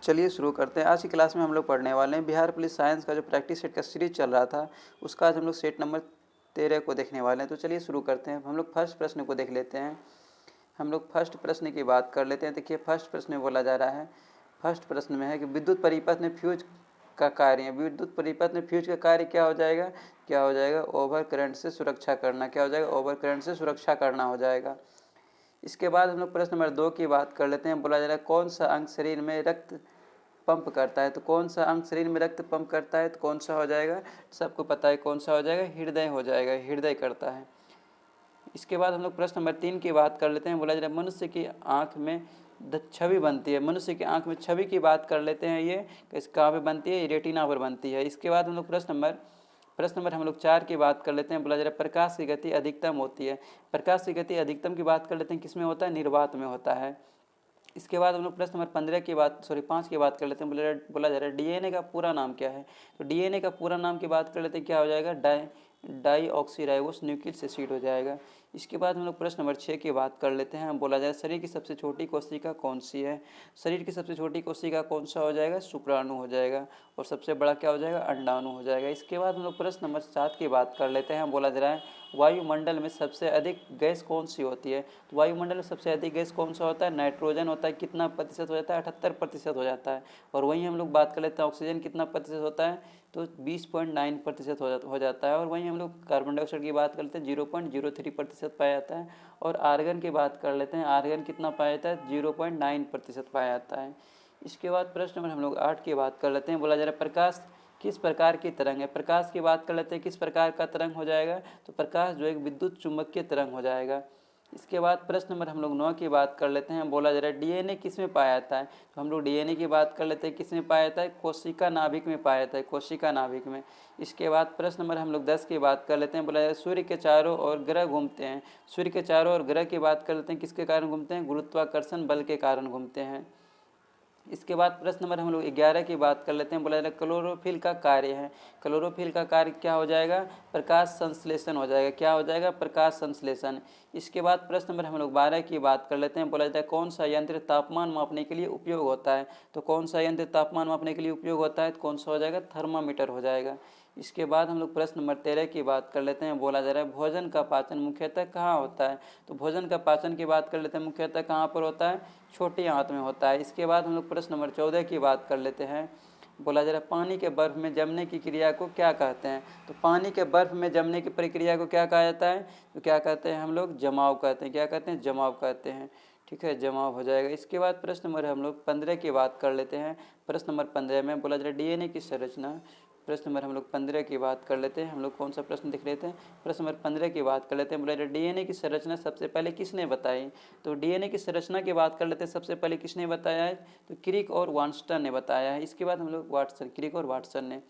चलिए शुरू करते हैं। आज की क्लास में हम लोग पढ़ने वाले हैं बिहार पुलिस साइंस का जो प्रैक्टिस सेट का सीरीज चल रहा था, उसका आज हम लोग सेट नंबर 13 को देखने वाले हैं। तो चलिए शुरू करते हैं। हम लोग फर्स्ट प्रश्न को देख लेते हैं। हम लोग फर्स्ट प्रश्न की बात कर लेते हैं। देखिए फर्स्ट प्रश्न में बोला जा रहा है, फर्स्ट प्रश्न में है कि विद्युत परिपथ में फ्यूज का कार्य है। विद्युत परिपथ में फ्यूज का कार्य क्या हो जाएगा? क्या हो जाएगा? ओवर करंट से सुरक्षा करना। क्या हो जाएगा? ओवर करंट से सुरक्षा करना हो जाएगा। इसके बाद हम लोग प्रश्न नंबर 2 की बात कर लेते हैं। बोला जा रहा है कौन सा अंग शरीर में रक्त पंप करता है? तो कौन सा अंग शरीर में रक्त पंप करता है? तो कौन सा हो जाएगा? सबको पता है कौन सा हो जाएगा? हृदय हो जाएगा। हृदय करता है। इसके बाद हम लोग प्रश्न नंबर 3 की बात कर लेते हैं। बोला जा रहा है मनुष्य की आंख में छवि बनती है। मनुष्य की आंख में छवि की बात कर लेते हैं। ये कहाँ पे बनती है? रेटिना पर बनती है। इसके बाद हम लोग प्रश्न नंबर हम लोग 4 की बात कर लेते हैं। बोला जा रहा है प्रकाश की गति अधिकतम होती है। प्रकाश की गति अधिकतम की बात कर लेते हैं। किसमें होता है? निर्वात में होता है। इसके बाद हम लोग प्रश्न नंबर 5 की बात कर लेते हैं। बोला जा रहा है डीएनए का पूरा नाम क्या है? तो डीएनए का पूरा नाम की बात कर लेते हैं। क्या हो जाएगा? डाईऑक्सीराइबोस न्यूक्लिक एसिड हो जाएगा। इसके बाद हम लोग प्रश्न नंबर 6 की बात कर लेते हैं। बोला जाए शरीर की सबसे छोटी कोशिका कौन सी है? शरीर की सबसे छोटी कोशिका कौन सा हो जाएगा? शुक्राणु हो जाएगा। और सबसे बड़ा क्या हो जाएगा? अंडाणु हो जाएगा। इसके बाद हम लोग प्रश्न नंबर 7 की बात कर लेते हैं। बोला जा रहा है वायुमंडल में सबसे अधिक गैस कौन सी होती है? तो वायुमंडल में सबसे अधिक गैस कौन सा होता है? नाइट्रोजन होता है। कितना प्रतिशत हो जाता है? 78% हो जाता है। और वहीं हम लोग बात कर लेते हैं ऑक्सीजन कितना प्रतिशत होता है? तो 20.9% हो जाता है। और वहीं हम लोग कार्बन डाइऑक्साइड की बात करते हैं 0.03% पाया जाता है। और आर्गन की बात कर लेते हैं। आर्गन कितना पाया जाता है? 0.9% पाया जाता है। इसके बाद प्रश्न नंबर हम लोग 8 की बात कर लेते हैं। बोला जा रहा है प्रकाश किस प्रकार की तरंग है? प्रकाश की बात कर लेते हैं। किस प्रकार का तरंग हो जाएगा? तो प्रकाश जो एक विद्युत चुंबकीय तरंग हो जाएगा। इसके बाद प्रश्न नंबर हम लोग 9 की बात कर लेते हैं। बोला जा रहा है डीएनए किस में पाया जाता है? तो हम लोग डीएनए की बात कर लेते हैं। किस में पाया जाता है? कोशिका नाभिक में पाया जाता है। कोशिका नाभिक में। इसके बाद प्रश्न नंबर हम लोग 10 की बात कर लेते हैं। बोला जा रहा है सूर्य के चारों ओर ग्रह घूमते हैं। सूर्य के चारों ओर ग्रह की बात कर लेते हैं। किसके कारण घूमते हैं? गुरुत्वाकर्षण बल के कारण घूमते हैं। इसके बाद प्रश्न नंबर हम लोग 11 की बात कर लेते हैं। बोला जा रहा है क्लोरोफिल का कार्य है। क्लोरोफिल का कार्य क्या हो जाएगा? प्रकाश संश्लेषण हो जाएगा। क्या हो जाएगा? प्रकाश संश्लेषण। इसके बाद प्रश्न नंबर हम लोग 12 की बात कर लेते हैं। बोला जाता है कौन सा यंत्र तापमान मापने के लिए उपयोग होता है? तो कौन सा यंत्र तापमान मापने के लिए उपयोग होता है? तो कौन सा हो जाएगा? थर्मामीटर हो जाएगा। इसके बाद हम लोग प्रश्न नंबर 13 की बात कर लेते हैं। बोला जा रहा है भोजन का पाचन मुख्यतः कहाँ होता है? तो भोजन का पाचन की बात कर लेते हैं। मुख्यतः कहाँ पर होता है? छोटी आंत में होता है। इसके बाद हम लोग प्रश्न नंबर 14 की बात कर लेते हैं। बोला जा रहा है पानी के बर्फ में जमने की क्रिया को क्या कहते हैं? तो पानी के बर्फ में जमने की प्रक्रिया को क्या कहा जाता है? तो क्या कहते हैं हम लोग? जमाव कहते हैं। क्या कहते हैं? जमाव कहते हैं। ठीक है, जमाव हो जाएगा। इसके बाद प्रश्न नंबर हम लोग 15 की बात कर लेते हैं। प्रश्न नंबर 15 में बोला जा रहा है डीएनए की संरचना। प्रश्न नंबर हम लोग 15 की बात कर लेते हैं। हम लोग कौन सा प्रश्न देख लेते हैं? प्रश्न नंबर 15 की बात कर लेते हैं। बोला जा रहा है डीएनए की संरचना सबसे पहले किसने बताई? तो डीएनए की संरचना की बात कर लेते हैं। सबसे पहले किसने बताया है? तो क्रिक और वाटसन ने बताया है। इसके बाद हम लोग क्रिक और वाटसन ने।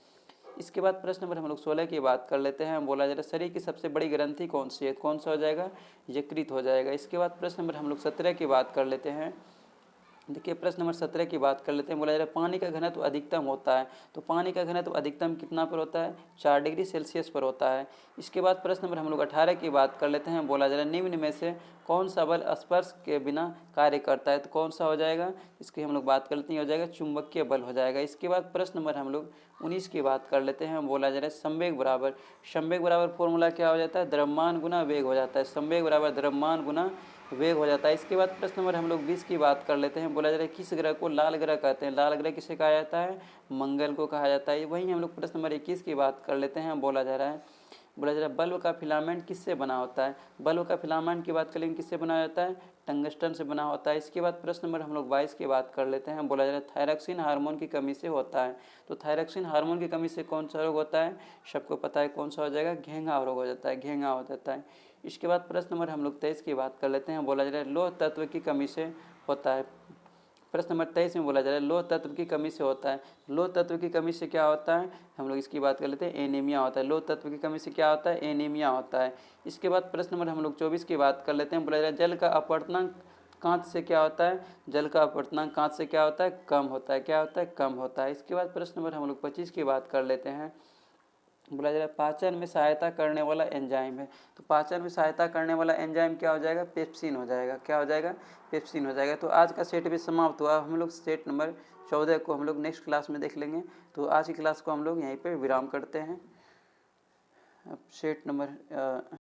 इसके बाद प्रश्न नंबर हम लोग 16 की बात कर लेते हैं। बोला जा रहा है शरीर की सबसे बड़ी ग्रंथि कौन सी है? कौन सा हो जाएगा? यकृत हो जाएगा। इसके बाद प्रश्न नंबर हम लोग 17 की बात कर लेते हैं। देखिए प्रश्न नंबर 17 की बात कर लेते हैं। बोला जा रहा है पानी का घनत्व अधिकतम होता है। तो पानी का घनत्व अधिकतम कितना पर होता है? 4 डिग्री सेल्सियस पर होता है। इसके बाद प्रश्न नंबर हम लोग 18 की बात कर लेते हैं। बोला जा रहा है निम्न में से कौन सा बल स्पर्श के बिना कार्य करता है? तो कौन सा हो जाएगा? इसकी हम लोग बात कर लेते हैं। हो जाएगा चुंबकीय बल हो जाएगा। इसके बाद प्रश्न नंबर हम लोग 19 की बात कर लेते हैं। बोला जा रहा है संवेग बराबर फॉर्मूला क्या हो जाता है? द्रव्यमान गुना वेग हो जाता है। संवेग बराबर द्रव्यमान गुना वेग हो जाता है। इसके बाद प्रश्न नंबर हम लोग 20 की बात कर लेते हैं। बोला जा रहा है किस ग्रह को लाल ग्रह कहते हैं? लाल ग्रह किसे कहा जाता है? मंगल को कहा जाता है। वहीं हम लोग प्रश्न नंबर 21 की बात कर लेते हैं। बोला जा रहा है बल्ब का फिलामेंट किससे बना होता है? बल्ब का फिलामेंट की बात करेंगे किससे बना जाता है? टंगस्टन से बना होता है। इसके बाद प्रश्न नंबर हम लोग 22 की बात कर लेते हैं। बोला जा रहा है थायरॉक्सिन हार्मोन की कमी से होता है। तो थायरॉक्सिन हार्मोन की कमी से कौन सा रोग होता है? सबको पता है कौन सा हो जाएगा? घेंघा रोग हो जाता है। घेंघा हो जाता है। इसके बाद प्रश्न नंबर हम लोग 23 की बात कर लेते हैं। बोला जा रहा है लौह तत्व की कमी से होता है। प्रश्न नंबर 23 में बोला जा रहा है लौह तत्व की कमी से होता है। लौह तत्व की कमी से क्या होता है? हम लोग इसकी बात कर लेते हैं। एनीमिया होता है। लौह तत्व की कमी से क्या होता है? एनीमिया होता है। इसके बाद प्रश्न नंबर हम लोग 24 की बात कर लेते हैं। बोला जा रहा है जल का अपवर्तनांक कांच से क्या होता है? जल का अपवर्तनांक कांच से क्या होता है? कम होता है। क्या होता है? कम होता है। इसके बाद प्रश्न नंबर हम लोग 25 की बात कर लेते हैं। बोला जा रहा है पाचन में सहायता करने वाला एंजाइम है। तो पाचन में सहायता करने वाला एंजाइम क्या हो जाएगा? पेप्सिन हो जाएगा। क्या हो जाएगा? पेप्सिन हो जाएगा। तो आज का सेट भी समाप्त हुआ। हम लोग सेट नंबर 14 को हम लोग नेक्स्ट क्लास में देख लेंगे। तो आज की क्लास को हम लोग यहीं पे विराम करते हैं। अब सेट नंबर